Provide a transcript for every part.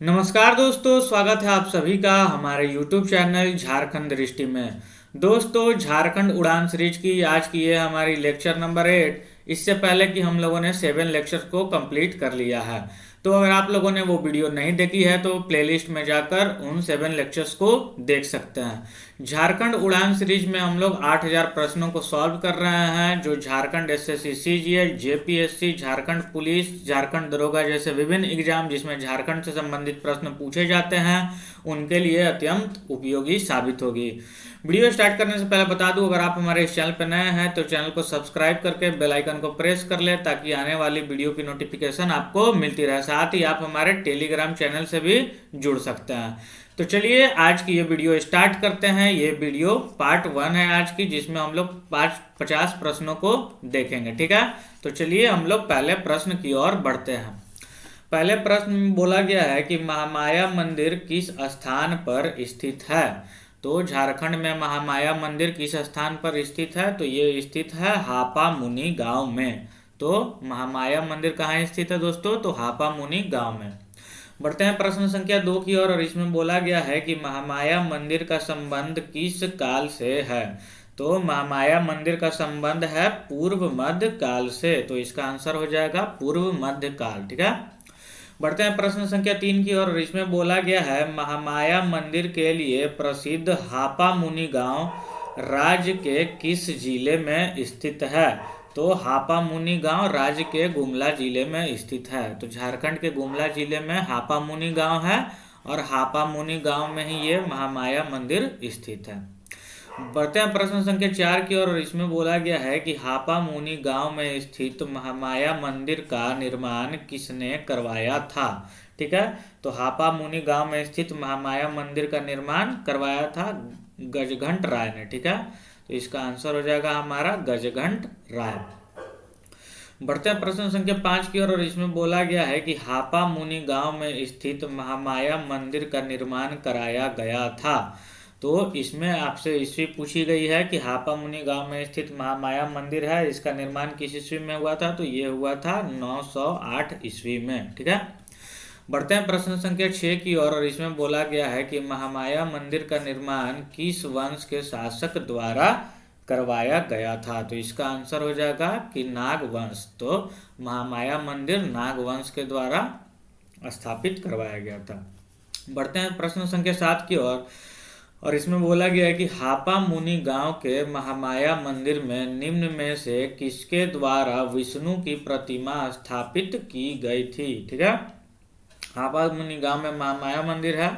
नमस्कार दोस्तों, स्वागत है आप सभी का हमारे YouTube चैनल झारखंड दृष्टि में। दोस्तों, झारखंड उड़ान सीरीज की आज की है हमारी लेक्चर नंबर 8। इससे पहले कि हम लोगों ने 7 लेक्चर्स को कंप्लीट कर लिया है। तो अगर आप लोगों ने वो वीडियो नहीं देखी है तो प्लेलिस्ट में जाकर उन 7 लेक्चर्स को देख सकते हैं। झारखंड उड़ान सीरीज में हम लोग 8000 प्रश्नों को सॉल्व कर रहे हैं, जो Jharkhand SSC CGL, JPSC, Jharkhand police, Jharkhand दरोगा जैसे विभिन्न एग्जाम जिसमें झारखंड से संबंधित प्रश्न पूछे जाते हैं उनके लिए अत्यंत उपयोगी साबित होगी। वीडियो स्टार्ट करने से पहले बता दूं, अगर आप हमारे इस चैनल पर नए हैं तो चैनल को सब्सक्राइब करके बेल आइकन को प्रेस कर ले ताकि आने वाली वीडियो की नोटिफिकेशन आपको मिलती रहे। साथ ही आप हमारे टेलीग्राम चैनल से भी जुड़ सकते हैं। तो चलिए आज की ये वीडियो स्टार्ट करते हैं। ये वीडियो पार्ट 1 है आज की, जिसमें हम लोग 50 प्रश्नों को देखेंगे। ठीक है, तो चलिए हम लोग पहले प्रश्न की ओर बढ़ते हैं। पहले प्रश्न में बोला गया है कि महामाया मंदिर किस स्थान पर स्थित है। तो झारखंड में महामाया मंदिर किस स्थान पर स्थित है, तो ये स्थित है हापा मुनि गांव में। तो महामाया मंदिर कहाँ स्थित है दोस्तों, तो हापा मुनि गांव में। बढ़ते हैं प्रश्न संख्या 2 की ओर, और इसमें बोला गया है कि महामाया मंदिर का संबंध किस काल से है। तो महामाया मंदिर का संबंध है पूर्व मध्य काल से। तो इसका आंसर हो जाएगा पूर्व मध्य काल। ठीक है, बढ़ते हैं प्रश्न संख्या 3 की ओर, और इसमें बोला गया है महामाया मंदिर के लिए प्रसिद्ध हापा मुनि गांव राज्य के किस जिले में स्थित है। तो हापा मुनि गांव राज्य के गुमला जिले में स्थित है। तो झारखंड के गुमला जिले में हापा मुनि गांव है, और हापा मुनि गांव में ही ये महामाया मंदिर स्थित है। बढ़ते हैं प्रश्न संख्या 4 की ओर, और इसमें बोला गया है कि हापा मुनि गांव में स्थित महामाया मंदिर का निर्माण किसने करवाया था। ठीक है, तो हापा मुनि गांव में स्थित महामाया मंदिर का निर्माण करवाया था गजघंट राय ने। ठीक है, तो इसका आंसर हो जाएगा हमारा गजघंट राय। बढ़ते हैं प्रश्न संख्या 5 की ओर, और इसमें बोला गया है कि हापा मुनि गांव में स्थित महामाया मंदिर का निर्माण कराया गया था। तो इसमें आपसे ईस्वी पूछी गई है कि हापा मुनि गांव में स्थित महामाया मंदिर है, इसका निर्माण किस ईस्वी में हुआ था। तो ये हुआ था 908 ईस्वी में। ठीक है, बढ़ते हैं प्रश्न संख्या 6 की ओर, और इसमें बोला गया है कि महामाया मंदिर का निर्माण किस वंश के शासक द्वारा करवाया गया था। तो इसका आंसर हो जाएगा कि नाग वंश। तो महामाया मंदिर नाग वंश के द्वारा स्थापित करवाया गया था। बढ़ते हैं प्रश्न संख्या 7 की ओर, और इसमें बोला गया है कि हापा मुनि गांव के महामाया मंदिर में निम्न में से किसके द्वारा विष्णु की प्रतिमा स्थापित की गई थी। ठीक है, हापा मुनि गांव में महामाया मंदिर है,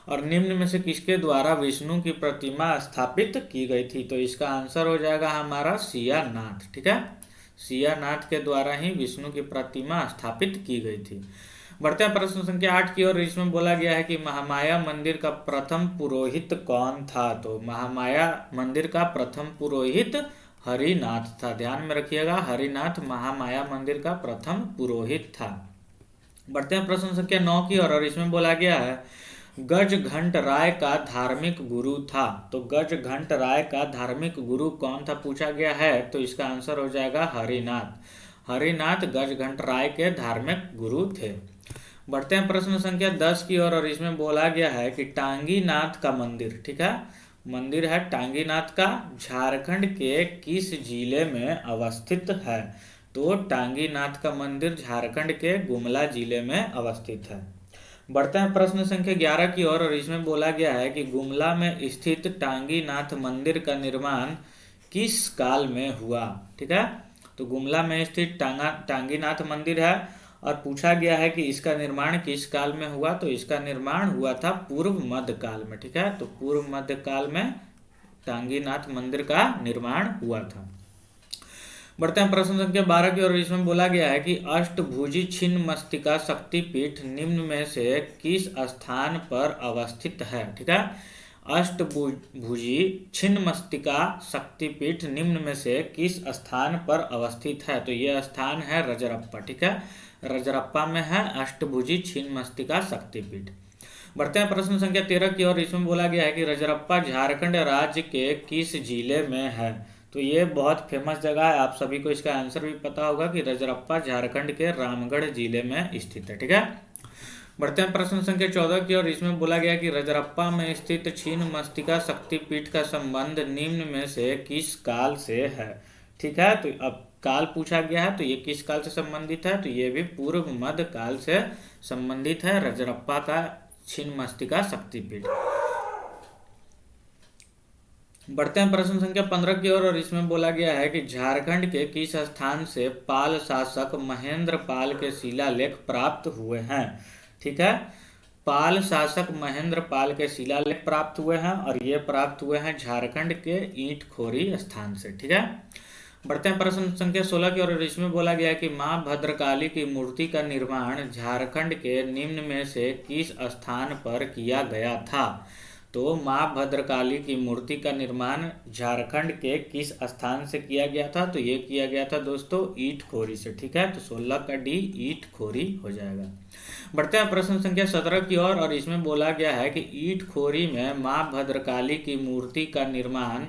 और निम्न में से किसके द्वारा विष्णु की प्रतिमा स्थापित की गई थी। तो इसका आंसर हो जाएगा हमारा सियानाथ। ठीक है, सियानाथ के द्वारा ही विष्णु की प्रतिमा स्थापित की गई थी। बढ़ते हैं प्रश्न संख्या 8 की ओर, इसमें बोला गया है कि महामाया मंदिर का प्रथम पुरोहित कौन था। तो महामाया मंदिर का प्रथम पुरोहित हरिनाथ था। ध्यान में रखिएगा, हरिनाथ महामाया मंदिर का प्रथम पुरोहित था। बढ़ते हैं प्रश्न संख्या 9 की ओर, और इसमें बोला गया है गजघंट राय का धार्मिक गुरु था। तो गजघंट राय का धार्मिक गुरु कौन था पूछा गया है। तो इसका आंसर हो जाएगा हरिनाथ। हरिनाथ गजघंट राय के धार्मिक गुरु थे। बढ़ते हैं प्रश्न संख्या 10 की ओर, और इसमें बोला गया है कि टांगीनाथ का मंदिर, ठीक है, मंदिर है टांगीनाथ का, झारखंड के किस जिले में अवस्थित है। तो टांगीनाथ का मंदिर झारखंड के गुमला जिले में अवस्थित है। बढ़ते हैं प्रश्न संख्या 11 की ओर, और इसमें बोला गया है कि गुमला में स्थित टांगीनाथ मंदिर का निर्माण किस काल में हुआ। ठीक है, तो गुमला में स्थित टांगीनाथ मंदिर है, और पूछा गया है कि इसका निर्माण किस काल में हुआ। तो इसका निर्माण हुआ था पूर्व मध्य काल में। ठीक है, तो पूर्व मध्य काल में टांगीनाथ मंदिर का निर्माण हुआ था। बढ़ते हैं प्रश्न संख्या 12 की ओर, इसमें बोला गया है कि अष्टभुजी छिन्न मस्तिका शक्तिपीठ निम्न में से किस स्थान पर अवस्थित है। ठीक है, अष्टभुजी छिन्न मस्तिका शक्तिपीठ निम्न में से किस स्थान पर अवस्थित है। तो यह स्थान है रजरप्पा। ठीक है, रजरप्पा में है अष्टभुजी छिन्न मस्तिका शक्तिपीठ। बढ़ते हैं प्रश्न संख्या 13 की ओर, इसमें बोला गया है कि रजरप्पा झारखंड राज्य के किस जिले में है। तो ये बहुत फेमस जगह है, आप सभी को इसका आंसर भी पता होगा कि रजरप्पा झारखंड के रामगढ़ जिले में स्थित है। ठीक है, बढ़ते हैं प्रश्न संख्या 14 की और इसमें बोला गया कि रजरप्पा में स्थित छिन्नमस्तिका शक्तिपीठ का संबंध निम्न में से किस काल से है। ठीक है, तो अब काल पूछा गया है, तो ये किस काल से संबंधित है, तो ये भी पूर्व मध्य काल से संबंधित है रजरप्पा का छिन्नमस्तिका शक्तिपीठ। बढ़ते हैं प्रश्न संख्या 15 की ओर और इसमें बोला गया है कि झारखंड के किस स्थान से पाल शासक महेंद्र पाल के शिलालेख प्राप्त हुए हैं। ठीक है, पाल शासक महेंद्र पाल के शिलालेख प्राप्त हुए हैं और ये प्राप्त हुए हैं झारखंड के ईंटखोरी स्थान से। ठीक है, बढ़ते हैं प्रश्न संख्या 16 की ओर इसमें बोला गया है कि मां भद्रकाली की मूर्ति का निर्माण झारखंड के निम्न में से किस स्थान पर किया गया था। तो मां भद्रकाली की मूर्ति का निर्माण झारखंड के किस स्थान से किया गया था, तो ये किया गया था दोस्तों ईंटखोरी से। ठीक है, तो 16 का डी ईंटखोरी हो जाएगा। बढ़ते हैं प्रश्न संख्या 17 की ओर और इसमें बोला गया है कि ईंटखोरी में मां भद्रकाली की मूर्ति का निर्माण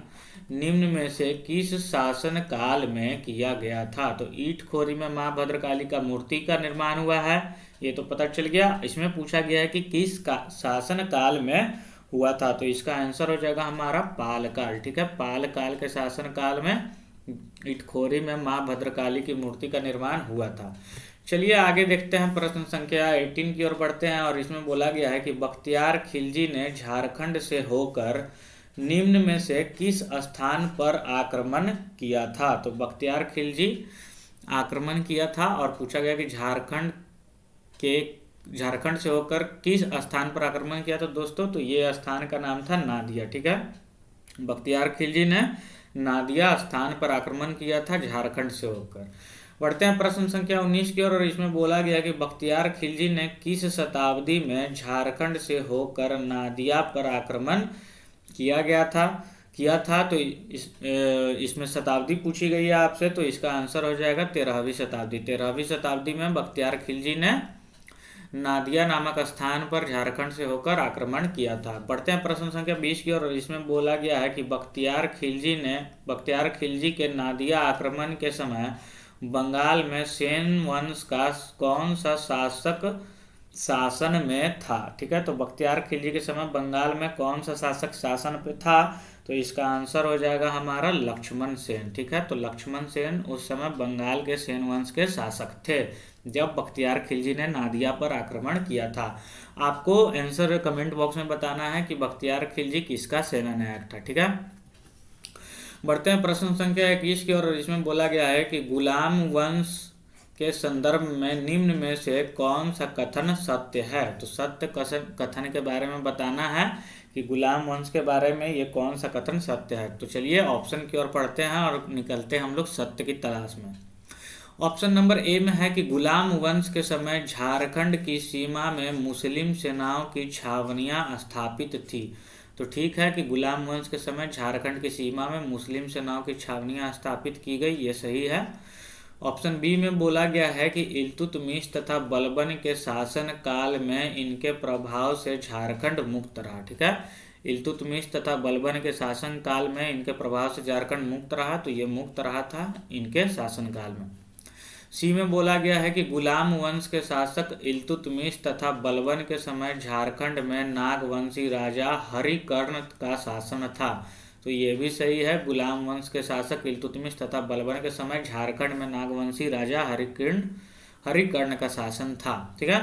निम्न में से किस शासन काल में किया गया था। तो ईंटखोरी में मां भद्रकाली का मूर्ति का निर्माण हुआ है, ये तो पता चल गया। इसमें पूछा गया है कि किस शासन काल में हुआ था, तो इसका आंसर हो जाएगा हमारा पाल काल। ठीक है, पाल काल के शासन काल में ईंटखोरी में मां भद्रकाली की मूर्ति का निर्माण हुआ था। चलिए आगे देखते हैं प्रश्न संख्या 18 की ओर बढ़ते हैं और इसमें बोला गया है कि बख्तियार खिलजी ने झारखंड से होकर निम्न में से किस स्थान पर आक्रमण किया था। तो बख्तियार खिलजी आक्रमण किया था और पूछा गया कि झारखंड से होकर किस स्थान पर आक्रमण किया था दोस्तों, तो ये स्थान का नाम था नादिया। ठीक है, बख्तियार खिलजी ने नादिया स्थान पर आक्रमण किया था झारखंड से होकर। बढ़ते हैं प्रश्न संख्या 19 की ओर और इसमें बोला गया कि बख्तियार खिलजी ने किस शताब्दी में झारखंड से होकर नादिया पर आक्रमण किया था। तो इसमें शताब्दी पूछी गई है आपसे, तो इसका आंसर हो जाएगा 13वीं शताब्दी। 13वीं शताब्दी में बख्तियार खिलजी ने नादिया नामक स्थान पर झारखंड से होकर आक्रमण किया था। बढ़ते हैं प्रश्न संख्या 20 की ओर और इसमें बोला गया है कि बख्तियार खिलजी के नादिया आक्रमण के समय बंगाल में सेन वंश का कौन सा शासक शासन में था। ठीक है, तो बख्तियार खिलजी के समय बंगाल में कौन सा शासक शासन पे था, तो इसका आंसर हो जाएगा हमारा लक्ष्मण सेन। ठीक है, तो लक्ष्मण सेन उस समय बंगाल के सेन वंश के शासक थे जब बख्तियार खिलजी ने नादिया पर आक्रमण किया था। आपको आंसर कमेंट बॉक्स में बताना है कि बख्तियार खिलजी किसका सेनानायक था। ठीक है, बढ़ते हैं प्रश्न संख्या 21 की ओर और इसमें बोला गया है कि गुलाम वंश के संदर्भ में निम्न में से कौन सा कथन सत्य है। तो सत्य कथन के बारे में बताना है कि गुलाम वंश के बारे में ये कौन सा कथन सत्य है। तो चलिए ऑप्शन की ओर पढ़ते हैं और निकलते हैं हम लोग सत्य की तलाश में। ऑप्शन नंबर ए में है कि गुलाम वंश के समय झारखंड की सीमा में मुस्लिम सेनाओं की छावनियां स्थापित थी। तो ठीक है कि गुलाम वंश के समय झारखंड की सीमा में मुस्लिम सेनाओं की छावनियां स्थापित की गई, ये सही है। ऑप्शन बी में बोला गया है कि इल्तुतमिश तथा बलबन के शासन काल में इनके प्रभाव से झारखंड मुक्त रहा। ठीक है, इल्तुतमिश तथा बलबन के शासन काल में इनके प्रभाव से झारखंड मुक्त रहा, तो ये मुक्त रहा था इनके शासन काल में। सी में बोला गया है कि गुलाम वंश के शासक इल्तुतमिश तथा बलबन के समय झारखंड में नागवंशी राजा हरिकर्ण का शासन था, तो ये भी सही है। गुलाम वंश के शासक इल्तुतमिश तथा बलबन के समय झारखंड में नागवंशी राजा हरिकर्ण का शासन था। ठीक है,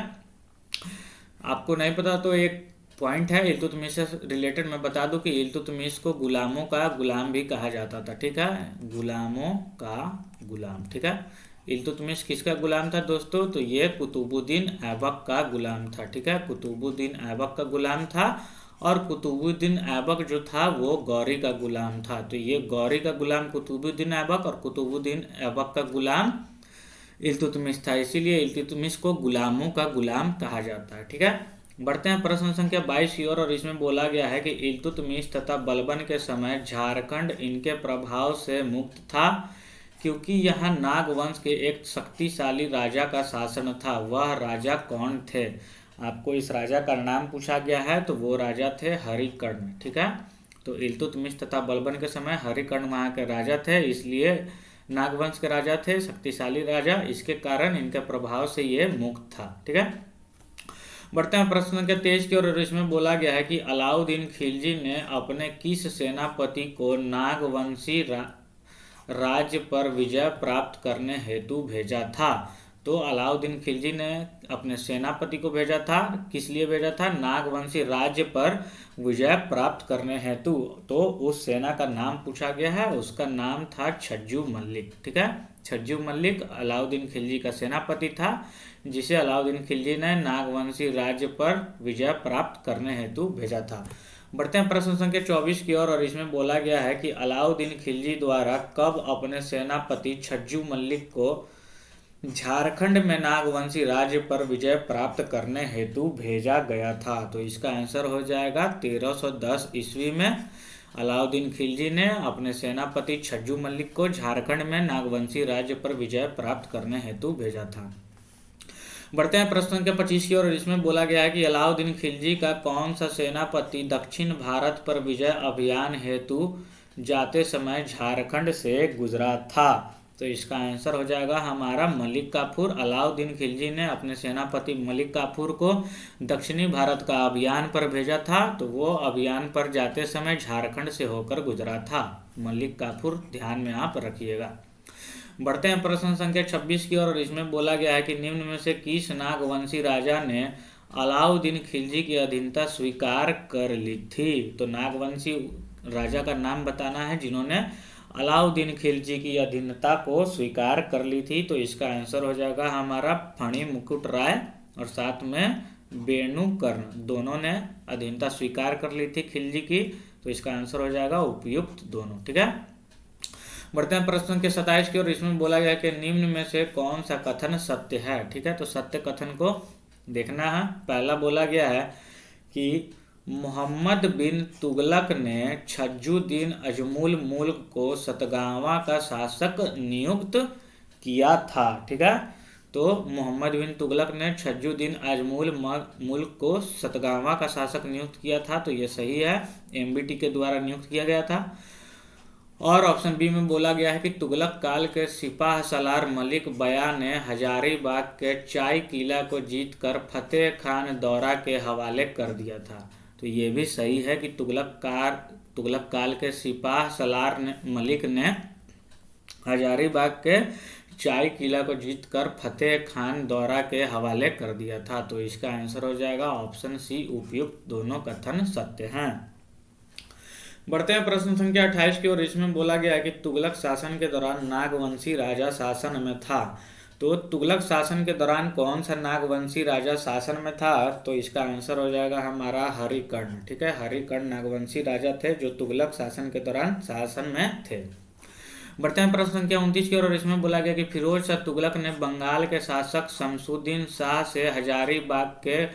आपको नहीं पता तो एक पॉइंट है इल्तुतमिश से रिलेटेड मैं बता दूं कि इल्तुतमिश को गुलामों का गुलाम भी कहा जाता था। ठीक है, गुलामों का गुलाम। ठीक है, इल्तुतमिश किसका गुलाम था दोस्तों, तो ये कुतुबुद्दीन ऐबक का गुलाम था। ठीक है, कुतुबुद्दीन ऐबक का गुलाम था और कुतुबुद्दीन ऐबक जो था वो गौरी का गुलाम था। तो ये गौरी का गुलाम कुतुबुद्दीन ऐबक और कुतुबुद्दीन ऐबक का गुलाम इल्तुतमिश था, इसीलिए इल्तुतमिश को गुलामों का गुलाम कहा जाता है। ठीक है, बढ़ते हैं प्रश्न संख्या 22 की ओर और इसमें बोला गया है कि इल्तुतमिश तथा बलबन के समय झारखंड इनके प्रभाव से मुक्त था क्योंकि यहाँ नागवंश के एक शक्तिशाली राजा का शासन था। वह राजा कौन थे, आपको इस राजा का नाम पूछा गया है, तो वो राजा थे हरिकर्ण। ठीक है, तो इल्तुतमिश तथा बलबन के समय हरिकर्ण वहाँ के राजा थे, इसलिए नागवंश के राजा थे, शक्तिशाली राजा, इसके कारण इनके प्रभाव से ये मुक्त था। ठीक है, बढ़ते हैं प्रश्न संख्या 23 की ओर, और इसमें बोला गया है कि अलाउद्दीन खिलजी ने अपने किस सेनापति को नागवंशी राज्य पर विजय प्राप्त करने हेतु भेजा था। तो अलाउद्दीन खिलजी ने अपने सेनापति को भेजा था, किस लिए भेजा था, नागवंशी राज्य पर विजय प्राप्त करने हेतु। तो उस सेना का नाम पूछा गया है, उसका नाम था छज्जू मल्लिक। ठीक है, छज्जू मल्लिक अलाउद्दीन खिलजी का सेनापति था, जिसे अलाउद्दीन खिलजी ने नागवंशी राज्य पर विजय प्राप्त करने हेतु भेजा था। बढ़ते हैं प्रश्न संख्या 24 की ओर, और इसमें बोला गया है कि अलाउद्दीन खिलजी द्वारा कब अपने सेनापति छज्जू मल्लिक को झारखंड में नागवंशी राज्य पर विजय प्राप्त करने हेतु भेजा गया था। तो इसका आंसर हो जाएगा 1310 ईस्वी में अलाउद्दीन खिलजी ने अपने सेनापति छज्जू मल्लिक को झारखंड में नागवंशी राज्य पर विजय प्राप्त करने हेतु भेजा था। बढ़ते हैं प्रश्न संख्या 25 की ओर, और इसमें बोला गया है कि अलाउद्दीन खिलजी का कौन सा सेनापति दक्षिण भारत पर विजय अभियान हेतु जाते समय झारखंड से गुजरा था। तो इसका आंसर हो जाएगा हमारा मलिक काफूर। अलाउद्दीन खिलजी ने अपने सेनापति मलिक काफूर को दक्षिणी भारत का अभियान पर भेजा था, तो वो अभियान पर जाते समय झारखंड से होकर गुजरा था। मलिक काफूर ध्यान में आप रखिएगा। बढ़ते हैं प्रश्न संख्या 26 की ओर, और इसमें बोला गया है कि निम्न में से किस नागवंशी राजा ने अलाउद्दीन खिलजी की अधीनता स्वीकार कर ली थी। तो नागवंशी राजा का नाम बताना है जिन्होंने अलाउद्दीन खिलजी की अधीनता को स्वीकार कर ली थी। तो इसका आंसर हो जाएगा हमारा फणी मुकुट राय और साथ में बेणुकर्ण, दोनों ने अधीनता स्वीकार कर ली थी खिलजी की। तो इसका आंसर हो जाएगा उपयुक्त दोनों। ठीक है, बढ़ते हैं प्रश्न के 27 की ओर, इसमें बोला गया कि निम्न में से कौन सा कथन सत्य है। ठीक है, तो सत्य कथन को देखना है। पहला बोला गया है कि मोहम्मद बिन तुगलक ने छज्जुद्दीन अजमुल मुल्क को सतगावा का शासक नियुक्त किया था। ठीक है, तो मोहम्मद बिन तुगलक ने छज्जुद्दीन अजमुल मुल्क को सतगावा का शासक नियुक्त किया था। तो ये सही है, एमबीटी के द्वारा नियुक्त किया गया था। और ऑप्शन बी में बोला गया है कि तुगलक काल के सिपाह सलार मलिक बया ने हजारीबाग के चाय किला को जीतकर फतेह खान दौरा के हवाले कर दिया था। तो ये भी सही है कि तुगलक काल के सिपाह सलार मलिक ने हजारीबाग के चाय किला को जीतकर फतेह खान दौरा के हवाले कर दिया था। तो इसका आंसर हो जाएगा ऑप्शन सी उपयुक्त दोनों कथन सत्य हैं। बढ़ते हैं प्रश्न संख्या 28 की ओर, इसमें बोला गया है कि तुगलक शासन के दौरान नागवंशी राजा शासन में था। तो तुगलक शासन के दौरान कौन सा नागवंशी राजा शासन में था। तो इसका आंसर हो जाएगा हमारा हरिकर्ण। ठीक है, हरिकर्ण नागवंशी राजा थे जो तुगलक शासन के दौरान शासन में थे। बढ़ते हैं प्रश्न संख्या 29 की ओर, और इसमें बोला गया कि फिरोज शाह तुगलक ने बंगाल के शासक शमसुद्दीन शाह से हजारीबाग के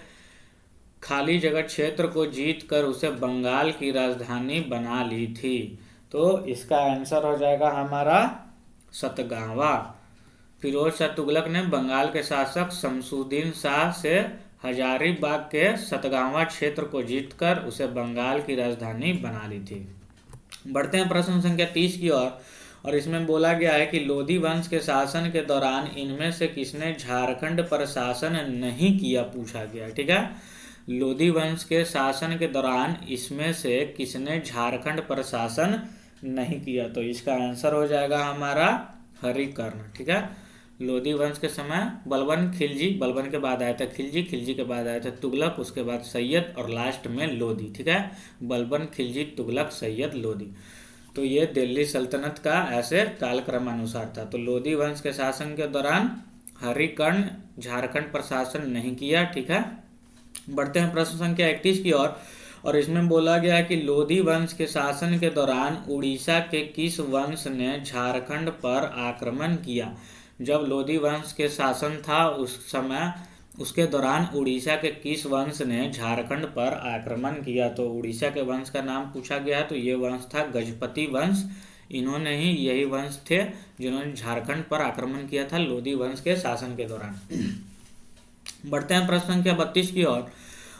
खाली जगह क्षेत्र को जीतकर उसे बंगाल की राजधानी बना ली थी। तो इसका आंसर हो जाएगा हमारा सतगावा। फिरोज शाह तुगलक ने बंगाल के शासक शमसुद्दीन शाह से हजारीबाग के सतगावा क्षेत्र को जीतकर उसे बंगाल की राजधानी बना ली थी। बढ़ते हैं प्रश्न संख्या 30 की ओर, और इसमें बोला गया है कि लोधी वंश के शासन के दौरान इनमें से किसने झारखंड पर शासन नहीं किया, पूछा गया। ठीक है, लोधी वंश के शासन के दौरान इसमें से किसने झारखंड पर शासन नहीं किया। तो इसका आंसर हो जाएगा हमारा हरिकर्ण। ठीक है, लोधी वंश के समय बलबन खिलजी, बलबन के बाद आया था खिलजी, खिलजी के बाद आया था तुगलक, उसके बाद सैयद और लास्ट में लोधी। ठीक है, बलबन खिलजी तुगलक सैयद लोधी। तो ये दिल्ली सल्तनत का ऐसे कालक्रमानुसार था। तो लोधी वंश के शासन के दौरान हरिकर्ण झारखंड पर शासन नहीं किया। ठीक है, बढ़ते हैं प्रश्न संख्या 31 की ओर, और इसमें बोला गया है कि लोधी वंश के शासन के दौरान उड़ीसा के किस वंश ने झारखंड पर आक्रमण किया। जब लोधी वंश के शासन था उस समय, उसके दौरान उड़ीसा के किस वंश ने झारखंड पर आक्रमण किया। तो उड़ीसा के वंश का नाम पूछा गया है, तो ये वंश था गजपति वंश। इन्होंने ही, यही वंश थे जिन्होंने झारखंड पर आक्रमण किया था लोधी वंश के शासन के दौरान। बढ़ते हैं प्रश्न संख्या 32 की ओर,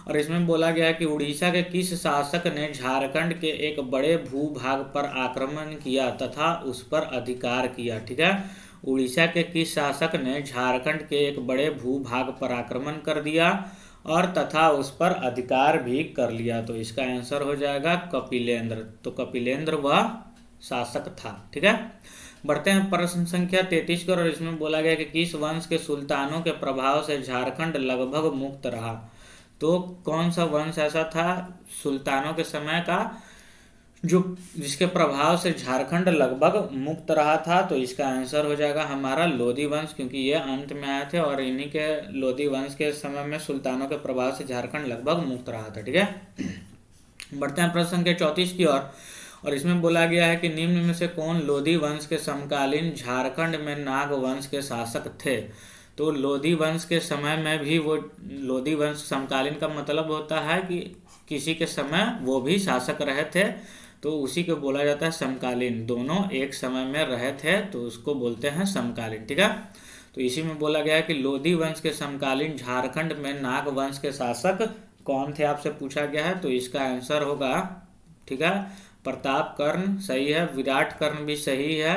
और इसमें बोला गया है कि उड़ीसा के किस शासक ने झारखंड के एक बड़े भूभाग पर आक्रमण किया तथा उस पर अधिकार किया। ठीक है, उड़ीसा के किस शासक ने झारखंड के एक बड़े भूभाग पर आक्रमण कर दिया और तथा उस पर अधिकार भी कर लिया। तो इसका आंसर हो जाएगा कपिलेंद्र। तो कपिलेंद्र वह शासक था। ठीक है, बढ़ते हैं प्रश्न संख्या 33 की ओर, और इसमें बोला गया कि किस वंश के सुल्तानों के प्रभाव से झारखंड लगभग मुक्त रहा। तो कौन सा वंश ऐसा था सुल्तानों के समय का जो जिसके प्रभाव से झारखंड लगभग मुक्त रहा था। तो इसका आंसर हो जाएगा हमारा लोधी वंश, क्योंकि ये अंत में आए थे और इन्हीं के लोधी वंश के समय में सुल्तानों के प्रभाव से झारखंड लगभग मुक्त रहा था। ठीक है, बढ़ते हैं प्रश्न संख्या 34 की ओर, और इसमें बोला गया है कि निम्न में से कौन लोधी वंश के समकालीन झारखंड में नाग वंश के शासक थे। तो लोधी वंश के समय में भी वो, लोधी वंश समकालीन का मतलब होता है कि किसी के समय वो भी शासक रहे थे, तो उसी को बोला जाता है समकालीन। दोनों एक समय में रहे थे तो उसको बोलते हैं समकालीन। ठीक है, तो इसी में बोला गया है कि लोधी वंश के समकालीन झारखंड में नाग वंश के शासक कौन थे, आपसे पूछा गया है। तो इसका आंसर होगा, ठीक है, प्रताप कर्ण सही है, विराट कर्ण भी सही है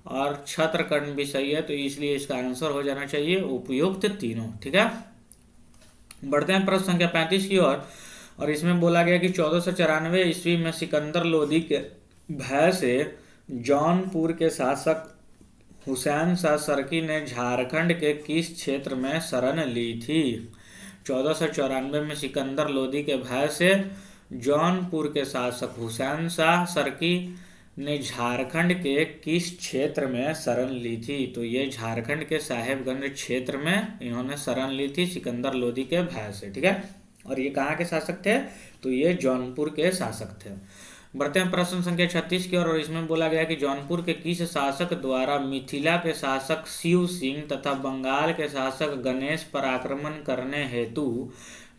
और छत्र कर्ण भी सही है। तो इसलिए इसका आंसर हो जाना चाहिए उपयुक्त तीनों। ठीक है, बढ़ते हैं प्रश्न संख्या 35 की ओर, और इसमें बोला गया कि 1494 ईस्वी में सिकंदर लोधी के भय से जौनपुर के शासक हुसैन शाह सरकी ने झारखंड के किस क्षेत्र में शरण ली थी। 1494 में सिकंदर लोधी के भय से जौनपुर के शासक हुसैन शाह सरकी ने झारखंड के किस क्षेत्र में शरण ली थी। तो ये झारखंड के साहेबगंज क्षेत्र में इन्होंने शरण ली थी सिकंदर लोधी के भय से। ठीक है, और ये कहाँ के शासक थे, तो ये जौनपुर के शासक थे। बढ़ते हैं प्रश्न संख्या 36 की ओर, और इसमें बोला गया कि जौनपुर के किस शासक द्वारा मिथिला के शासक शिव सिंह तथा बंगाल के शासक गणेश पर आक्रमण करने हेतु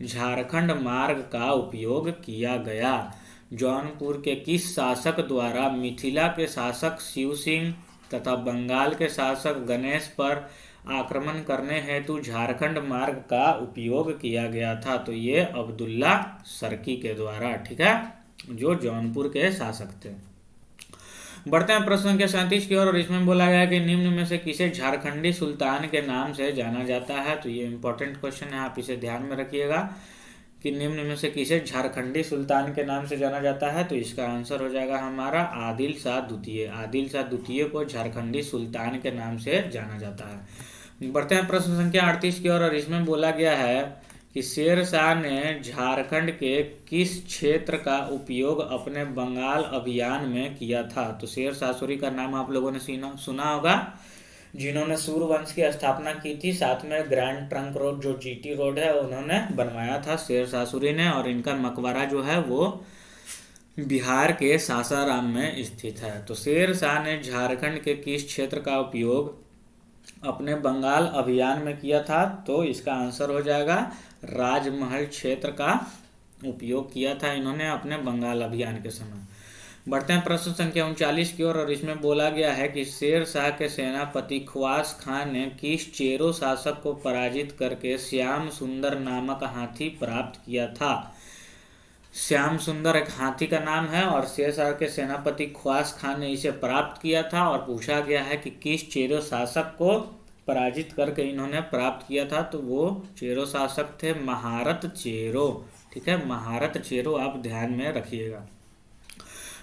झारखंड मार्ग का उपयोग किया गया। जौनपुर के किस शासक द्वारा मिथिला के शासक शिव सिंह तथा बंगाल के शासक गणेश पर आक्रमण करने हेतु झारखंड मार्ग का उपयोग किया गया था। तो ये अब्दुल्ला सरकी के द्वारा। ठीक है, जो जौनपुर के शासक थे। बढ़ते हैं प्रश्न संख्या 37 की ओर, और इसमें बोला गया कि निम्न में से किसे झारखंडी सुल्तान के नाम से जाना जाता है। तो ये इंपॉर्टेंट क्वेश्चन है, आप इसे ध्यान में रखिएगा कि निम्न में से किसे झारखंडी सुल्तान के नाम से जाना जाता है। तो इसका आंसर हो जाएगा हमारा आदिल शाह द्वितीय। आदिल शाह द्वितीय को झारखंडी सुल्तान के नाम से जाना जाता है। बढ़ते हैं प्रश्न संख्या 38 की ओर, और इसमें बोला गया है कि शेर शाह ने झारखंड के किस क्षेत्र का उपयोग अपने बंगाल अभियान में किया था। तो शेर शाह सूरी का नाम आप लोगों ने सुना होगा, जिन्होंने सूर्यवंश की स्थापना की थी। साथ में ग्रैंड ट्रंक रोड जो जीटी रोड है उन्होंने बनवाया था शेर शाह सूरी ने, और इनका मकबरा जो है वो बिहार के सासाराम में स्थित है। तो शेर शाह ने झारखंड के किस क्षेत्र का उपयोग अपने बंगाल अभियान में किया था। तो इसका आंसर हो जाएगा राजमहल क्षेत्र का उपयोग किया था इन्होंने अपने बंगाल अभियान के समय। बढ़ते हैं प्रश्न संख्या 39 की ओर, और इसमें बोला गया है कि शेर शाह के सेनापति ख्वास खान ने किस चेरो शासक को पराजित करके श्याम सुंदर नामक हाथी प्राप्त किया था। श्याम सुंदर एक हाथी का नाम है और शेर शाह के सेनापति ख्वास खान ने इसे प्राप्त किया था। और पूछा गया है कि किस चेरो शासक को पराजित करके इन्होंने प्राप्त किया था। तो वो चेरो शासक थे महारत चेरो। ठीक है, महारत चेरो आप ध्यान में रखिएगा।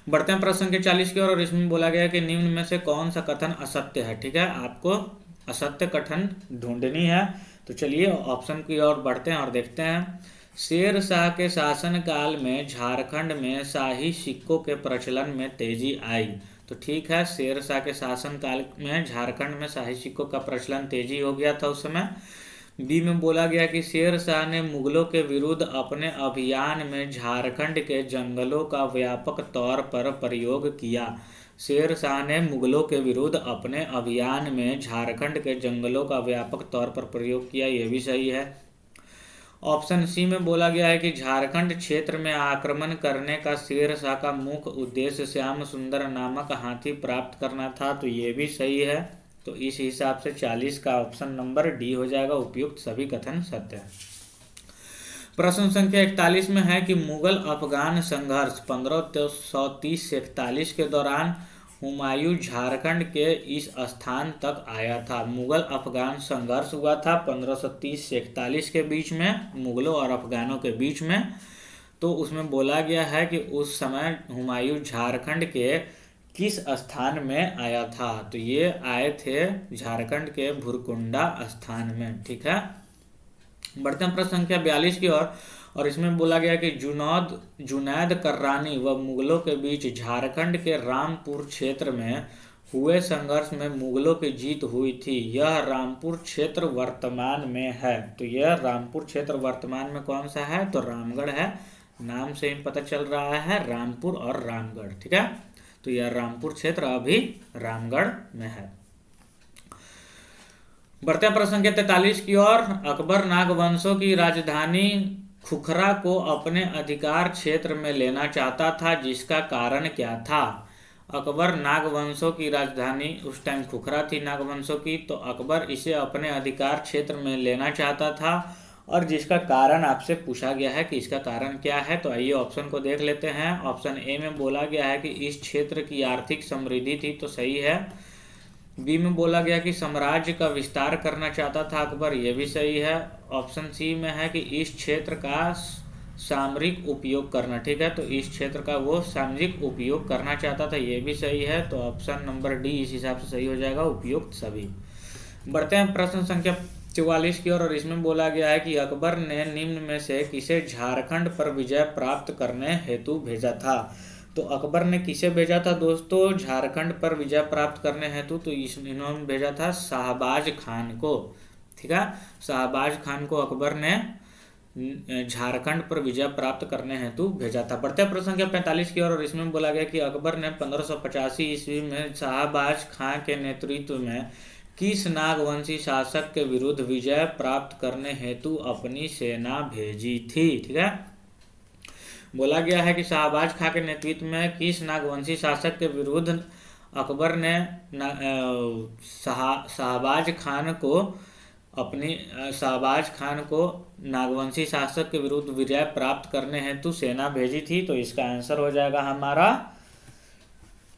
बढ़ते हैं प्रश्न के 40 की ओर, और इसमें बोला गया कि निम्न में से कौन सा कथन असत्य है। ठीक है, आपको असत्य कथन ढूंढनी है। तो चलिए ऑप्शन की ओर बढ़ते हैं और देखते हैं। शेर शाह के शासन काल में झारखंड में शाही सिक्कों के प्रचलन में तेजी आई। तो ठीक है, शेर शाह के शासन काल में झारखंड में शाही सिक्कों का प्रचलन तेजी हो गया था उस समय। बी में बोला गया कि शेर शाह ने मुगलों के विरुद्ध अपने अभियान में झारखंड के जंगलों का व्यापक तौर पर प्रयोग किया। शेर शाह ने मुगलों के विरुद्ध अपने अभियान में झारखंड के जंगलों का व्यापक तौर पर प्रयोग किया, यह भी सही है। ऑप्शन सी में बोला गया है कि झारखंड क्षेत्र में आक्रमण करने का शेर शाह का मुख्य उद्देश्य श्याम सुंदर नामक हाथी प्राप्त करना था। तो ये भी सही है। तो इस हिसाब से 40 का ऑप्शन नंबर डी हो जाएगा उपयुक्त सभी कथन सत्य है। प्रश्न संख्या 41 में है कि मुगल अफगान संघर्ष 1530 से 41 के दौरान हुमायूं झारखंड के इस स्थान तक आया था। मुगल अफगान संघर्ष हुआ था 1530 से 41 के बीच में, मुगलों और अफगानों के बीच में। तो उसमें बोला गया है कि उस समय हुमायूं झारखंड के किस स्थान में आया था। तो ये आए थे झारखंड के भुरकुंडा स्थान में। ठीक है, बढ़ते हैं प्रश्न संख्या 42 की ओर। और इसमें बोला गया कि जुनैद कर्रानी व मुगलों के बीच झारखंड के रामपुर क्षेत्र में हुए संघर्ष में मुगलों की जीत हुई थी। यह रामपुर क्षेत्र वर्तमान में है। तो यह रामपुर क्षेत्र वर्तमान में कौन सा है? तो रामगढ़ है। नाम से ही पता चल रहा है, रामपुर और रामगढ़। ठीक है, तो यह रामपुर क्षेत्र अभी रामगढ़ में है। बढ़ते हैं प्रश्न संख्या 43 की ओर। अकबर नागवंशों की राजधानी खुखरा को अपने अधिकार क्षेत्र में लेना चाहता था, जिसका कारण क्या था? अकबर नागवंशों की राजधानी उस टाइम खुखरा थी नागवंशों की, तो अकबर इसे अपने अधिकार क्षेत्र में लेना चाहता था, और जिसका कारण आपसे पूछा गया है कि इसका कारण क्या है। तो आइए ऑप्शन को देख लेते हैं। ऑप्शन ए में बोला गया है कि इस क्षेत्र की आर्थिक समृद्धि थी, तो सही है। बी में बोला गया कि साम्राज्य का विस्तार करना चाहता था अकबर, यह भी सही है। ऑप्शन सी में है कि इस क्षेत्र का सामरिक उपयोग करना। ठीक है, तो इस क्षेत्र का वो सामरिक उपयोग करना चाहता था, यह भी सही है। तो ऑप्शन नंबर डी इस हिसाब से सही हो जाएगा, उपयुक्त सभी। बढ़ते हैं प्रश्न संख्या 44 की ओर। और इसमें बोला गया है कि अकबर ने निम्न में से किसे झारखंड पर विजय प्राप्त करने हेतु भेजा था। तो अकबर ने किसे भेजा था दोस्तों झारखंड पर विजय प्राप्त करने हेतु? तो इन्होंने भेजा था शाहबाज खान को। ठीक है, शाहबाज खान को अकबर ने झारखंड पर विजय प्राप्त करने हेतु भेजा था। बढ़ते प्रश्न संख्या 45 की ओर। और इसमें बोला गया कि अकबर ने 1585 ईस्वी में शाहबाज खान के नेतृत्व में किस नागवंशी शासक के विरुद्ध विजय प्राप्त करने हेतु अपनी सेना भेजी थी। ठीक है, बोला गया है कि शाहबाज खां के नेतृत्व में किस नागवंशी शासक के विरुद्ध अकबर ने शाहबाज खान को नागवंशी शासक के विरुद्ध विजय प्राप्त करने हेतु सेना भेजी थी। तो इसका आंसर हो जाएगा हमारा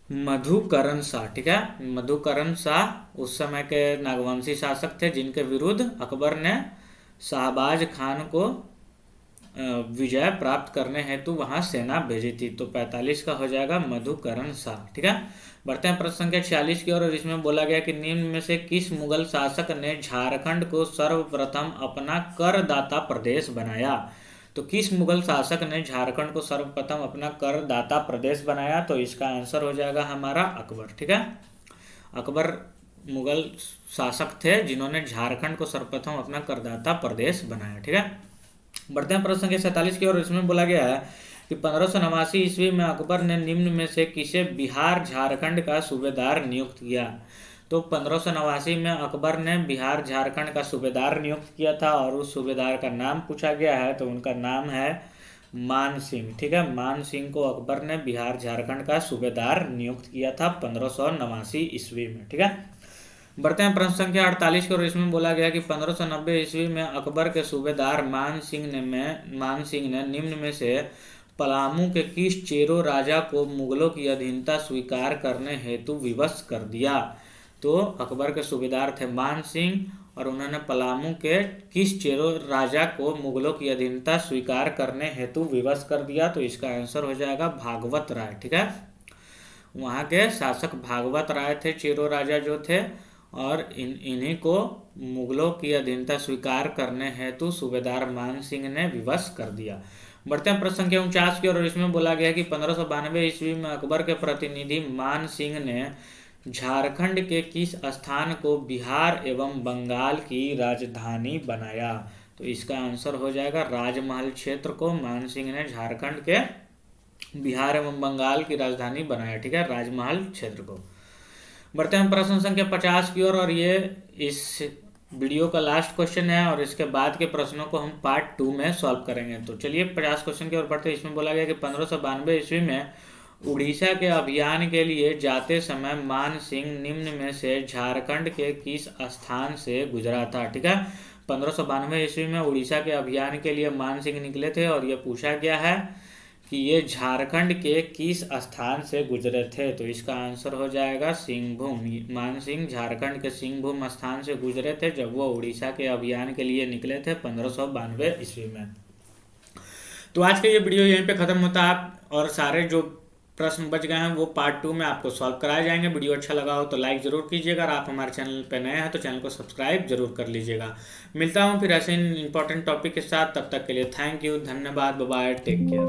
मधुकरण शाह। ठीक है, मधुकरण शाह उस समय के नागवंशी शासक थे जिनके विरुद्ध अकबर ने शाहबाज खान को विजय प्राप्त करने हेतु वहां सेना भेजी थी। तो 45 का हो जाएगा मधुकरण शाह। ठीक है, बढ़ते हैं प्रश्न संख्या 46 की ओर। और इसमें बोला गया कि निम्न में से किस मुगल शासक ने झारखंड को सर्वप्रथम अपना करदाता प्रदेश बनाया। तो किस मुगल शासक ने झारखंड को सर्वप्रथम अपना करदाता प्रदेश बनाया? तो इसका आंसर हो जाएगा हमारा अकबर। ठीक है, अकबर मुगल शासक थे जिन्होंने झारखंड को सर्वप्रथम अपना करदाता प्रदेश बनाया। ठीक है, बढ़ते हैं प्रश्न संख्या 47 की ओर। इसमें बोला गया है कि 1589 ईस्वी में अकबर ने निम्न में से किसे बिहार झारखंड का सूबेदार नियुक्त किया। तो 1589 में अकबर ने बिहार झारखंड का सूबेदार नियुक्त किया था, और उस सूबेदार का नाम पूछा गया है, तो उनका नाम है मान सिंह। ठीक है, मान सिंह को अकबर ने बिहार झारखंड का सूबेदार नियुक्त किया था 1589 ईस्वी में। ठीक है, बढ़ते हैं प्रश्न संख्या 48 की ओर। इसमें बोला गया कि 1590 ईस्वी में अकबर के सूबेदार मान सिंह ने निम्न में से पलामू के किस चेरो राजा को मुगलों की अधीनता स्वीकार करने हेतु विवश कर दिया। तो अकबर के सूबेदार थे मान सिंह, और उन्होंने पलामू के किस चेरो राजा को मुगलों की अधीनता स्वीकार करने हेतु विवश कर दिया। तो इसका आंसर हो जाएगा भागवत राय। ठीक है, वहाँ के शासक भागवत राय थे, चेरो राजा जो थे, और इन्हीं को मुगलों की अधीनता स्वीकार करने हेतु सूबेदार मान सिंह ने विवश कर दिया। बढ़ते हैं प्रश्न संख्या 49 की ओर। और इसमें बोला गया कि 1592 ईस्वी में अकबर के प्रतिनिधि मान सिंह ने झारखंड के किस स्थान को बिहार एवं बंगाल की राजधानी बनाया। तो इसका आंसर हो जाएगा राजमहल क्षेत्र को मान सिंह ने झारखंड के बिहार एवं बंगाल की राजधानी बनाया। ठीक है, राजमहल क्षेत्र को। बढ़ते हैं प्रश्न संख्या 50 की ओर। और ये इस वीडियो का लास्ट क्वेश्चन है, और इसके बाद के प्रश्नों को हम पार्ट 2 में सॉल्व करेंगे। तो चलिए 50 क्वेश्चन की ओर बढ़ते हैं। इसमें बोला गया कि 1592 ईस्वी में उड़ीसा के अभियान के लिए जाते समय मान सिंह निम्न में से झारखंड के किस स्थान से गुजरा था। ठीक है, 1592 ईस्वी में उड़ीसा के अभियान के लिए मान सिंह निकले थे, और यह पूछा गया है कि ये झारखंड के किस स्थान से गुजरे थे। तो इसका आंसर हो जाएगा सिंहभूम। मानसिंह झारखंड के सिंहभूम स्थान से गुजरे थे जब वो उड़ीसा के अभियान के लिए निकले थे 1592 ईस्वी में। तो आज का ये वीडियो यहीं पे खत्म होता है। और सारे जो प्रश्न बच गए हैं वो पार्ट 2 में आपको सॉल्व कराए जाएंगे। वीडियो अच्छा लगा हो तो लाइक जरूर कीजिएगा, और आप हमारे चैनल पे नए हैं तो चैनल को सब्सक्राइब जरूर कर लीजिएगा। मिलता हूँ फिर ऐसे इंपॉर्टेंट टॉपिक के साथ, तब तक के लिए थैंक यू, धन्यवाद, बाय बाय, टेक केयर।